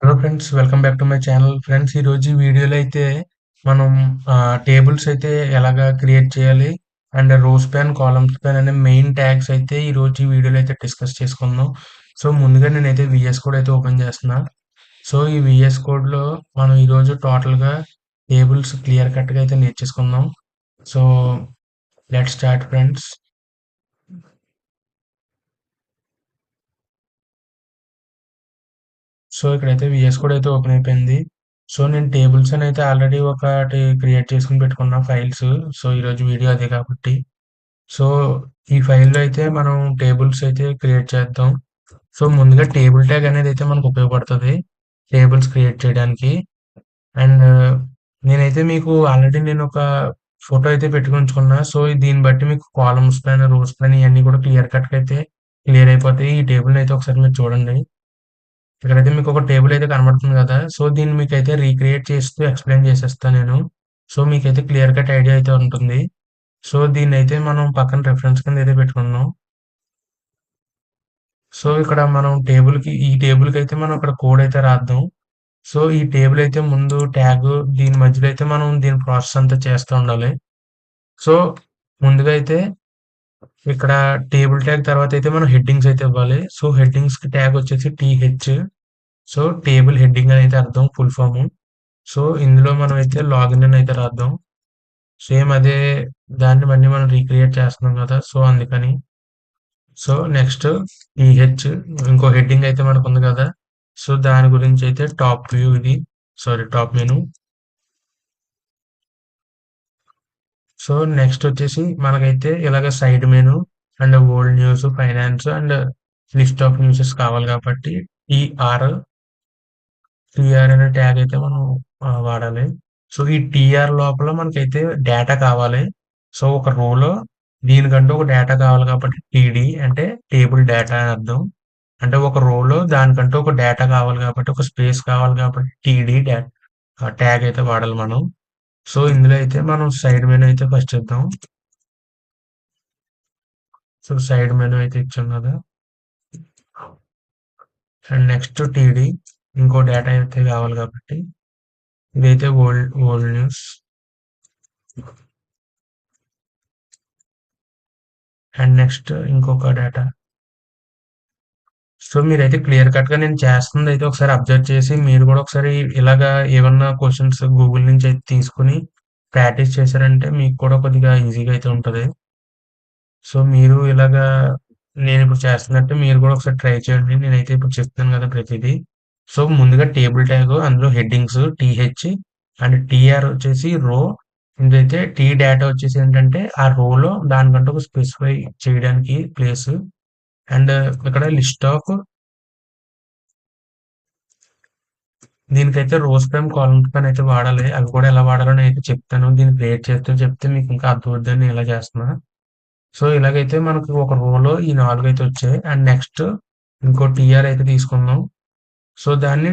Hello friends, welcome back to my channel. Friends, ఈరోజు ఈ వీడియోలో అయితే మనం టేబుల్స్ అయితే ఎలాగా క్రియేట్ చేయాలి and rows span, columns span అనే మెయిన్ ట్యాగ్స్ అయితే ఈరోజు ఈ వీడియోలో అయితే డిస్కస్ చేసుకుందాం. సో ముందుగా నేనైతే విఎస్ కోడ్ అయితే ఓపెన్ చేస్తున్నా. సో ఈ విఎస్ కోడ్లో మనం ఈరోజు టోటల్గా టేబుల్స్ క్లియర్ కట్గా అయితే నేర్చేసుకుందాం. So let start friends. So ఇక్కడైతే విఎస్ కోడ్ అయితే ఓపెన్ అయిపోయింది. సో నేను టేబుల్స్ అని అయితే ఆల్రెడీ ఒకటి క్రియేట్ చేసుకుని పెట్టుకున్నా ఫైల్స్. సో ఈరోజు వీడియో అదే కాబట్టి సో ఈ ఫైల్లో అయితే మనం టేబుల్స్ అయితే క్రియేట్ చేద్దాం. సో ముందుగా టేబుల్ ట్యాగ్ అనేది అయితే మనకు ఉపయోగపడుతుంది టేబుల్స్ క్రియేట్ చేయడానికి. అండ్ నేనైతే మీకు ఆల్రెడీ నేను ఒక ఫోటో అయితే పెట్టుకుని ఉంచుకున్నా. సో దీన్ని బట్టి మీకు కాలమ్స్ పైన, రోస్ పైన ఇవన్నీ కూడా క్లియర్ కట్గా అయితే క్లియర్ అయిపోతాయి. ఈ టేబుల్ని అయితే ఒకసారి మీరు చూడండి. ఇక్కడైతే మీకు ఒక టేబుల్ అయితే కనబడుతుంది కదా! సో దీన్ని మీకైతే రీక్రియేట్ చేస్తూ ఎక్స్‌ప్లెయిన్ చేసేస్తా నేను. సో మీకైతే క్లియర్ కట్ ఐడియా అయితే ఉంటుంది. సో దీన్నైతే మనం పక్కన రిఫరెన్స్ కింద అయితే పెట్టుకుందాం. సో ఇక్కడ మనం ఈ టేబుల్‌కైతే మనం ఇక్కడ కోడ్ అయితే రాద్దాం. సో ఈ టేబుల్ అయితే ముందు ట్యాగ్ దీని మధ్యలో అయితే మనం దీని ప్రాసెస్ అంతా చేస్తూ ఉండాలి. సో ముందుగా అయితే ఇక్కడ టేబుల్ ట్యాగ్ తర్వాత అయితే మనం హెడ్డింగ్స్ అయితే ఇవ్వాలి. సో హెడ్డింగ్స్‌కి ట్యాగ్ వచ్చేసి టీహెచ్. సో టేబుల్ హెడ్డింగ్ అని అయితే అర్థం ఫుల్ ఫామ్. సో ఇందులో మనం అయితే లాగిన్ అని అయితే రాద్దాం. సేమ్ అదే దాన్ని మళ్ళీ మనం రీక్రియేట్ చేస్తున్నాం కదా! సో అందుకని. సో నెక్స్ట్ టీహెచ్ ఇంకో హెడ్డింగ్ అయితే మనకుంది కదా! సో దాని గురించి అయితే టాప్ వ్యూ ఇది. Sorry, top menu. So next వచ్చేసి మనకైతే ఇలాగ side menu and old news, finance and list of newses కావాలి కాబట్టి టీఆర్, టీఆర్ అనే ట్యాగ్ అయితే మనం వాడాలి. సో ఈ టీఆర్ లోపల మనకైతే డేటా కావాలి. సో ఒక రోలో దీనికంటూ ఒక డేటా కావాలి కాబట్టి టీడీ అంటే టేబుల్ డేటా అని అర్థం. అంటే ఒక రోలో దానికంటూ ఒక డేటా కావాలి కాబట్టి, ఒక స్పేస్ కావాలి కాబట్టి టీడీ ట్యాగ్ అయితే వాడాలి మనం. సో ఇందులో అయితే మనం సైడ్ మెనూ అయితే ఫస్ట్ ఇద్దాం. సో సైడ్ మెనూ అయితే ఇచ్చాం కదా! అండ్ నెక్స్ట్ టీడీ ఇంకో డేటా అయితే కావాలి కాబట్టి ఇదైతే old old news. And next ఇంకొక డేటా. సో మీరైతే క్లియర్ కట్‌గా నేను చేస్తుందైతే ఒకసారి అబ్జర్వ్ చేసి మీరు కూడా ఒకసారి ఇలాగా ఏమన్నా క్వెషన్స్ గూగుల్ నుంచి అయితే తీసుకొని ప్రాక్టీస్ చేశారంటే మీకు కూడా కొద్దిగా ఈజీగా అయితే ఉంటది. సో మీరు ఇలాగా నేనిప్పుడు చేస్తున్నట్టు మీరు కూడా ఒకసారి ట్రై చేయండి. నేనైతే ఇప్పుడు చెప్తాను కదా ప్రతిదీ. సో ముందుగా టేబుల్ ట్యాగ్ అందులో హెడ్డింగ్స్ టీహెచ్ అండ్ టీఆర్ వచ్చేసి రో. ఇదైతే టీ డేటా వచ్చేసి ఏంటంటే ఆ రోలో దానికంటూ ఒక స్పెసిఫై చేయడానికి ప్లేస్. అండ్ ఇక్కడ లిస్ట్ ఆఫ్ దీనికైతే రోస్ పెన్, కాలమ్స్ పెన్ అయితే వాడాలి. అవి కూడా ఎలా వాడాలో నేనైతే చెప్తాను. దీన్ని క్రియేట్ చేస్తూ చెప్తే మీకు ఇంకా అర్థమవుద్దని నేను ఇలా చేస్తున్నా. సో ఇలాగైతే మనకు ఒక రోలో ఈ 4 అయితే వచ్చాయి. అండ్ నెక్స్ట్ ఇంకో టీఆర్ అయితే తీసుకుందాం. సో దాన్ని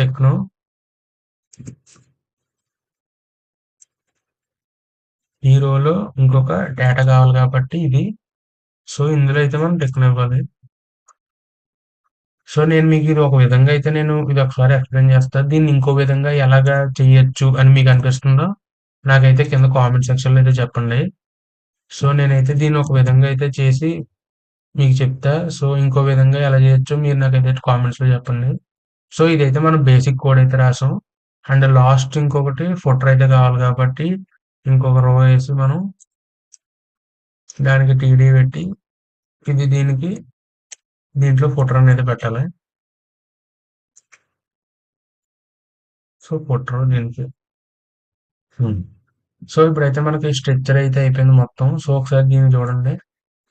టెక్నో ఈ రోలో ఇంకొక డేటా కావాలి కాబట్టి ఇది. సో ఇందులో అయితే మనం టెక్నో ఇవ్వాలి. సో నేను మీకు ఇది ఒక విధంగా అయితే నేను ఇది ఒకసారి ఎక్స్‌ప్లెయిన్ చేస్తా. దీన్ని ఇంకో విధంగా ఎలాగా చేయొచ్చు అని మీకు అనిపిస్తుందో నాకైతే కింద కామెంట్ సెక్షన్‌లో అయితే చెప్పండి. సో నేనైతే దీన్ని ఒక విధంగా అయితే చేసి మీకు చెప్తా. సో ఇంకో విధంగా ఎలా చేయొచ్చో మీరు నాకైతే కామెంట్స్‌లో చెప్పండి. సో ఇదైతే మనం బేసిక్ కోడ్ అయితే రాసాం. అండ్ లాస్ట్ ఇంకొకటి ఫుటర్ అయితే కావాలి కాబట్టి ఇంకొక రో ఏసి మనం దానికి టీడీ పెట్టి ఇది దీంట్లో ఫుటర్ అనేది పెట్టాలి. సో ఫుటర్ దీనికి. హ్మ్. సో ఇప్పుడైతే మనకి స్ట్రక్చర్ అయితే అయిపోయింది మొత్తం. సో ఒకసారి దీన్ని చూడండి.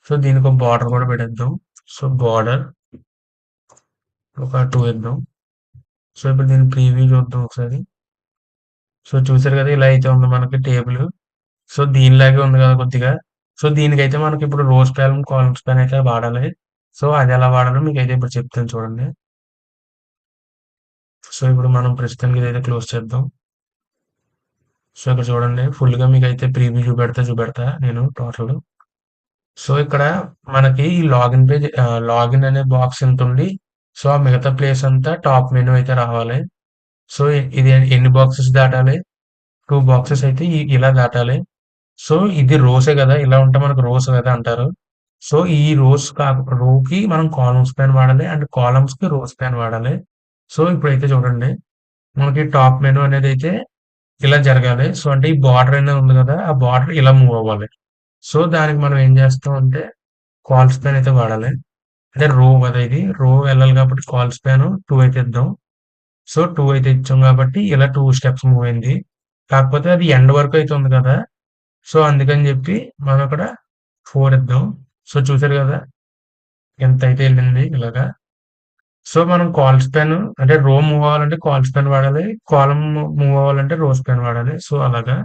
సో దీనికి ఒక బార్డర్ కూడా పెట్టేద్దాం. సో బార్డర్ ఒక 2 ఇద్దాం. సో ఇప్పుడు దీని ప్రివ్యూ చూద్దాం ఒకసారి. సో చూసారు కదా! ఇలా అయితే ఉంది మనకి టేబుల్. సో దీనిలాగే ఉంది కదా కొద్దిగా. సో దీనికైతే మనకి ఇప్పుడు రోస్ కాలమ్, కాలమ్స్ పైన అయితే వాడాలి. సో అది ఎలా వాడాలో మీకైతే ఇప్పుడు చెప్తాను చూడండి. సో ఇప్పుడు మనం ప్రస్తుతానికి ఇదైతే క్లోజ్ చేద్దాం. సో ఇక్కడ చూడండి ఫుల్‌గా మీకైతే ప్రివ్యూ చూపెడతా నేను టోటల్. సో ఇక్కడ మనకి ఈ లాగిన్ అనే బాక్స్ ఇంతుండి. సో, ఆ మిగతా ప్లేస్ అంతా టాప్ మెనూ అయితే రావాలి. సో, ఇది ఎన్ని బాక్సెస్ దాటాలి? 2 బాక్సెస్ అయితే ఇలా దాటాలి. సో, ఇది రోసే గదా! ఇలా ఉంటే మనకు రోస్ కదా అంటారు. సో, ఈ రోకి మనం కాలమ్స్ పెన్ వాడాలి. అండ్ కాలమ్స్‌కి రోస్ పెన్ వాడాలి. సో, ఇప్పుడైతే చూడండి. మనకి టాప్ మెనూ అనేదైతే ఇలా జరగాలి. సో, అంటే ఈ బార్డర్ అనేది ఉంది గదా! ఆ బార్డర్ ఇలా మూవ్ అవ్వాలి. సో, దానికి మనం ఏం చేస్తామంటే కాల్ స్పాన్ అయితే వాడాలి. అంటే రో కదా ఇది. రో వెళ్ళాలి కాబట్టి కాల్ స్పాన్ 2 అయితే ఇద్దాం. సో, 2 అయితే ఇచ్చాం కాబట్టి ఇలా 2 స్టెప్స్ మూవ్ అయింది. కాకపోతే అది ఎండ్ వరకు అయితే ఉంది కదా! సో, అందుకని జెప్పి మనం అక్కడ 4 ఇద్దాం. సో, చూసారు గదా! ఎంతైతే ఎళ్ళింది ఇలాగా. సో, మనం కాల్ స్పాన్ అంటే రో మూవ్ అవ్వాలంటే కాల్ స్పాన్ వాడాలి. కాలమ్ మూవ్ అవ్వాలంటే రో స్పాన్ వాడాలి. సో, అలాగా.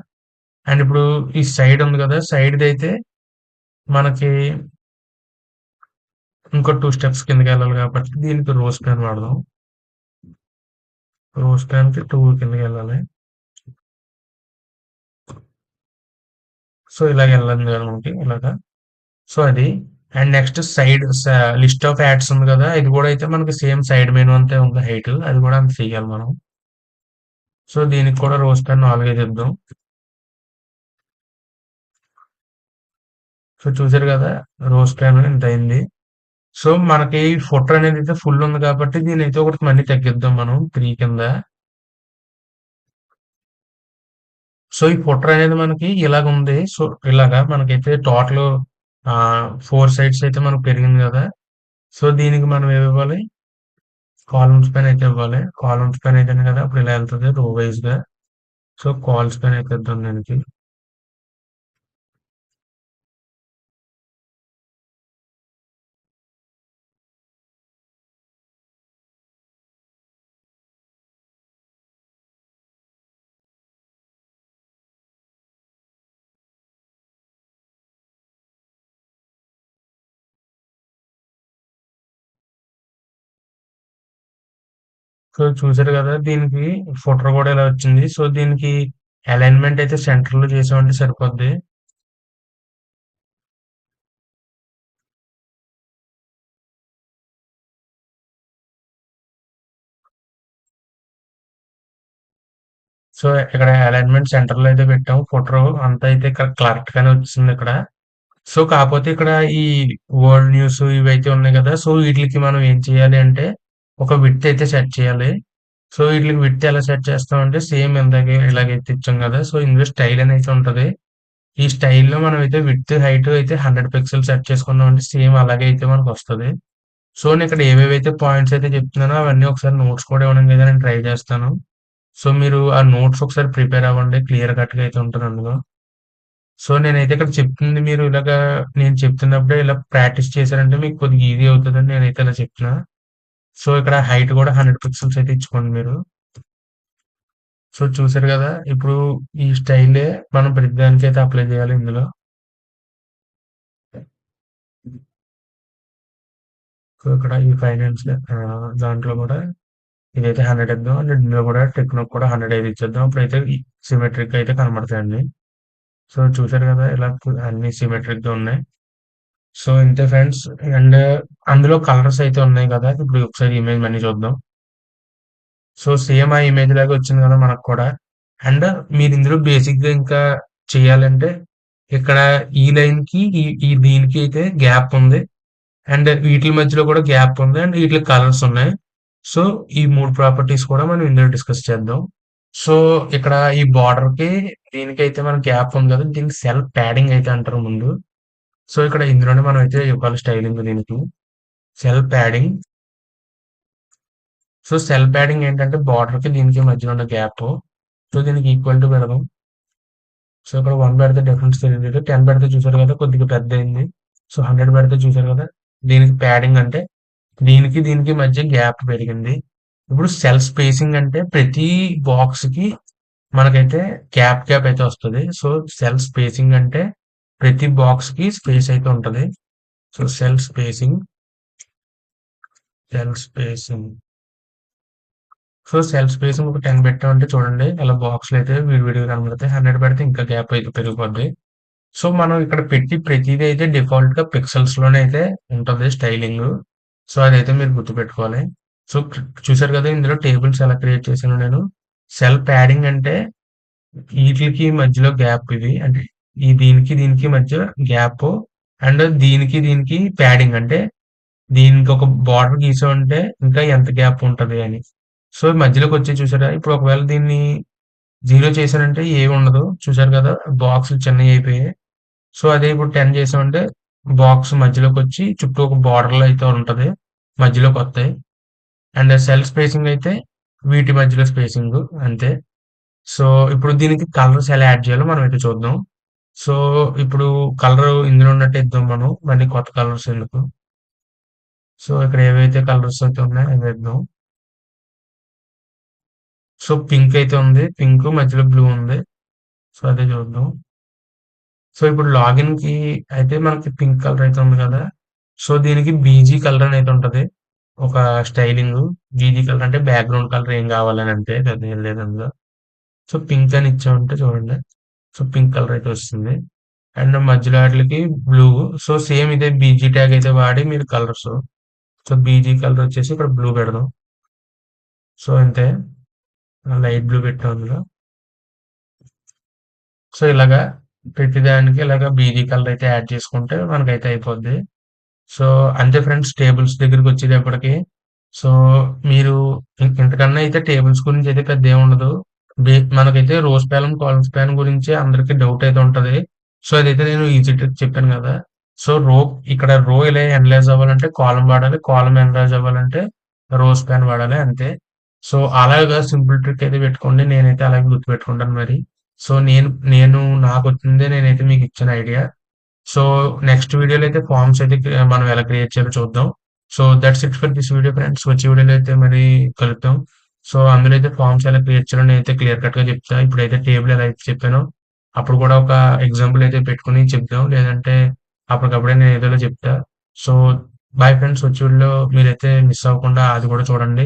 అండ్ ఇప్పుడు ఈ సైడ్ ఉంది గదా! సైడ్‌దైతే మనకి ఇంకో 2 స్టెప్స్ కిందకెళ్ళాలి కాబట్టి దీనికి రో స్పాన్ వాడదాం. రో స్పాన్‌కి 2 కిందకెళ్ళాలి. సో, ఇలాగెళ్ళింది గదా! మనకి ఇలాగా. సో, అది. And next side list of ads ఉంది గదా! ఇది గూడా అయితే మనకి సేమ్ సైడ్ మెనూ అంతే ఉంది హైట్. అది గూడా అంత చెయ్యాలి మనం. సో, దీనికి కూడా రో స్పాన్ 4 అయితే ఇద్దాం. సో, చూసారు గదా! రో స్పాన్ ఇంతయింది. సో, మనకి ఫుటర్ అనేదైతే ఫుల్ ఉంది కాబట్టి దీనైతే ఒకటి మళ్ళీ తగ్గిద్దాం మనం 3 కింద. సో, ఈ ఫుటర్ అనేది మనకి ఇలాగుంది. సో, ఇలాగా మనకైతే టోటల్ 4 సైడ్స్ అయితే మనకు పెరిగింది గదా! సో, దీనికి మనం ఏమివ్వాలి? కాలమ్స్ పైన అయితే ఇవ్వాలి. కాలమ్స్ పైన అయితేనే కదా అప్పుడు ఇలా ఎళ్తది రో వైస్‌గా. సో, కాల్స్ పైన అయితే ఇద్దాం దీనికి. సో, చూసారు గదా! దీనికి ఫుటర్ గూడా ఇలా వచ్చింది. సో, దీనికి అలైన్‌మెంట్ అయితే సెంటర్‌లో చేసామంటే సరిపోద్ది. సో, ఇక్కడ అలైన్‌మెంట్ సెంటర్‌లో అయితే పెట్టాం. ఫుటరు అంతా అయితే కరెక్ట్‌గానే వచ్చిందిక్కడ. సో, కాపోతే ఇక్కడ ఈ వరల్డ్ న్యూస్ ఇవైతే ఉన్నాయి గదా! సో, ఈట్లికి మనం ఏం చేయాలి అంటే, ఒక విడ్త్ అయితే సెట్ చేయాలి. సో, ఈట్లికి విడ్త్ ఎలా సెట్ చేస్తామంటే, సేమ్ ఇందాక ఇలాగైతే ఇచ్చాం గదా! సో, ఇందులో స్టైల్ అనైతే ఉంటది. ఈ స్టైల్‌లో మనమైతే విడ్త్, హైట్ అయితే 100 పిక్సెల్స్ సెట్ చేసుకున్నామంటే సేమ్ అలాగే అయితే మనకొస్తది. సో, నేనిక్కడ ఏవేవైతే పాయింట్స్ అయితే చెప్తున్నానో అవన్నీ ఒకసారి నోట్స్ కూడా ఇవ్వడానికి అయితే నేను ట్రై చేస్తాను. సో, మీరు ఆ నోట్స్ ఒకసారి ప్రిపేర్ అవ్వండి. క్లియర్ కట్‌గా అయితే ఉంటది అందులో. సో, నేనైతే ఇక్కడ చెప్తుంది మీరు ఇలాగా నేను చెప్తున్నప్పుడే ఇలా ప్రాక్టీస్ చేశారంటే మీకు కొద్దిగా ఈజీ అవుతదని నేనైతే ఇలా చెప్తున్నా. సో, ఇక్కడ హైట్ కూడా 100 పిక్సెల్స్ అయితే ఇచ్చుకోండి మీరు. సో, చూసారు గదా! ఇప్పుడు ఈ స్టైలే మనం ప్రతిదానికైతే అప్లై చేయాలి ఇందులో. సో, ఇక్కడ ఈ ఫైనాన్స్ దాంట్లో కూడా ఇదైతే 100 ఇద్దాం. అండ్ ఇందులో కూడా టెక్నోకి కూడా 100 అయితే ఇచ్చేద్దాం. అప్పుడైతే సిమెట్రిక్‌గా అయితే కనబడతాయండి. సో, చూసారు గదా! ఇలా అన్నీ సిమెట్రిక్‌గా ఉన్నాయి. సో, ఇంతే ఫ్రెండ్స్. అండ్ అందులో కలర్స్ అయితే ఉన్నాయి గదా! ఇప్పుడు ఒకసారి ఇమేజ్ మళ్ళీ చూద్దాం. సో, సేమ్ ఆ ఇమేజ్ లాగే వచ్చింది గదా! మనకు కూడా. అండ్ మీరిందులో బేసిక్‌గా ఇంకా చేయాలంటే ఇక్కడ ఈ లైన్‌కి ఈ దీనికి అయితే గ్యాప్ ఉంది. అండ్ వీటిలి మధ్యలో కూడా గ్యాప్ ఉంది. అండ్ ఈట్లికి కలర్స్ ఉన్నాయి. సో, ఈ 3 ప్రాపర్టీస్ కూడా మనం ఇందులో డిస్కస్ చేద్దాం. సో, ఇక్కడ ఈ బోర్డర్‌కి దీనికైతే మనకి గ్యాప్ ఉంది గదా! దీనికి సెల్ఫ్ ప్యాడింగ్ అయితే అంటారు ముందు. సో, ఇక్కడ ఇందులోనే మనం అయితే ఇవ్వాలి స్టైలింగ్ దీనికి. Self padding. So, cell padding ఏంటంటే బోర్డర్‌కి దీనికి మధ్యలో ఉన్న గ్యాపు. సో, దీనికి ఈక్వల్ టు పెడదాం. సో, ఇక్కడ 1 పెడితే డిఫరెన్స్ తెలీదు. 10 పెడితే చూసారు కదా! కొద్దిగా పెద్దయింది. సో, 100 పెడితే చూసారు కదా! దీనికి ప్యాడింగ్ అంటే దీనికి మధ్య గ్యాప్ పెరిగింది. ఇప్పుడు సెల్ స్పేసింగ్ అంటే ప్రతి బాక్స్‌కి మనకైతే గ్యాప్ అయితే వస్తది. సో, సెల్ స్పేసింగ్ అంటే ప్రతి బాక్స్‌కి స్పేస్ అయితే ఉంటది. So, cell spacing. So, cell spacing ఒక 10 పెట్టామంటే చూడండి ఇలా బాక్స్‌లయితే విడివిడిగా కనబడతాయి. 100 పెడితే ఇంకా గ్యాప్ అయితే పెరిగిపోద్ది. సో, మనం ఇక్కడ పెట్టి ప్రతీది అయితే డిఫాల్ట్‌గా పిక్సెల్స్‌లోనే అయితే ఉంటది స్టైలింగు. సో, అదైతే మీరు గుర్తుపెట్టుకోవాలి. సో, చూసారు కదా! ఇందులో టేబుల్స్ ఎలా క్రియేట్ చేశానో నేను. సెల్ ప్యాడింగ్ అంటే ఈట్లికి మధ్యలో గ్యాప్ ఇది. అంటే దీనికి మధ్య గ్యాపు అండ్ దీనికి ప్యాడింగ్ అంటే దీనికొక బార్డర్ గీసామంటే ఇంకా ఎంత గ్యాప్ ఉంటది అని. సో, మధ్యలోకొచ్చేయి చూసారా? ఇప్పుడు ఒకవేళ దీన్ని 0 చేశానంటే ఏముండదు. చూసారు కదా! బాక్సులు చిన్నయయిపోయాయి. సో, అదే ఇప్పుడు 10 చేశామంటే బాక్స్ మధ్యలోకొచ్చి చుట్టూ ఒక బార్డర్‌లో అయితే ఉంటది. మధ్యలోకొత్తాయి. అండ్ సెల్ స్పేసింగ్ అయితే వీటి మధ్యలో స్పేసింగు అంతే. సో, ఇప్పుడు దీనికి కలర్స్ ఎలా యాడ్ చేయాలో మనమైతే చూద్దాం. సో, ఇప్పుడు కలరు ఇందులో ఉన్నట్టే ఇద్దాం మనం. మళ్ళీ కొత్త కలర్స్ ఎందుకు. సో, ఇక్కడ ఏవైతే కలర్స్ అయితే ఉన్నాయో అవేద్దాం. సో, పింక్ అయితే ఉంది. పింక్ మధ్యలో బ్లూ ఉంది. సో, అదే చూద్దాం. సో, ఇప్పుడు లాగిన్‌కి అయితే మనకి పింక్ కలర్ అయితే ఉంది కదా! సో, దీనికి బీజీ కలర్ అనేది ఉంటది. ఒక స్టైలింగు. బీజీ కలర్ అంటే బ్యాక్‌గ్రౌండ్ కలర్ ఏం కావాలని అంతే. పెద్దగా ఏం లేదు అందులో. సో, పింక్ అని ఇచ్చామంటే చూడండి. సో, పింక్ కలర్ అయితే వస్తుంది. అండ్ మధ్యలో ఆటిలకి బ్లూ. సో, సేమ్ ఇదే బీజీ ట్యాగ్ అయితే వాడి మీరు కలర్స్. సో, బీజీ కలర్ వచ్చేసి ఇక్కడ బ్లూ పెడదాం. సో, అంతే. లైట్ బ్లూ పెట్టాం అందులో. సో, ఇలాగా ప్రతిదానికి ఇలాగా బీజీ కలర్ అయితే యాడ్ చేసుకుంటే మనకైతే అయిపోద్ది. సో, అంతే ఫ్రెండ్స్ టేబుల్స్ దగ్గరికొచ్చేటప్పటికి. సో, మీరు ఇంతకన్నా అయితే టేబుల్స్ గురించి అయితే పెద్ద ఏముండదు. మనకైతే రోస్ పాలెం, కాలమ్స్ పాలెం గురించి అందరికి డౌట్ అయితే ఉంటది. సో, అదైతే నేను ఈజీ ట్రిక్ చెప్పాను కదా! సో, ఇక్కడ రో ఇలా ఎనలైజ్ అవ్వాలంటే కాలమ్ వాడాలి. కాలమ్ ఎనలైజ్ అవ్వాలంటే రోస్ పాన్ వాడాలి అంతే. సో, అలాగా సింపుల్ ట్రిక్ అయితే పెట్టుకోండి. నేనైతే అలాగే గుర్తుపెట్టుకుంటాను మరి. సో, నేను నేను నాకొచ్చిందే నేనైతే మీకిచ్చాను ఐడియా. సో, నెక్స్ట్ వీడియోలో అయితే ఫార్మ్స్ అయితే మనం ఎలా క్రియేట్ చేయాలో చూద్దాం. So, that's it for this video friends. వచ్చే వీడియోలో అయితే మరి కలుద్దాం. సో, అందులో అయితే ఫార్మ్స్ ఎలా క్రియేట్ చేయాలో నేనైతే క్లియర్ కట్‌గా చెప్తా. ఇప్పుడైతే టేబుల్ ఎలా అయితే చెప్పానో, అప్పుడు కూడా ఒక ఎగ్జాంపుల్ అయితే పెట్టుకొని చెప్దాం. లేదంటే అప్పటికప్పుడే నేను ఏదోలా చెప్తా. So, bye friends. వచ్చే వీడియోలో మీరైతే మిస్ అవ్వకుండా అది కూడా చూడండి.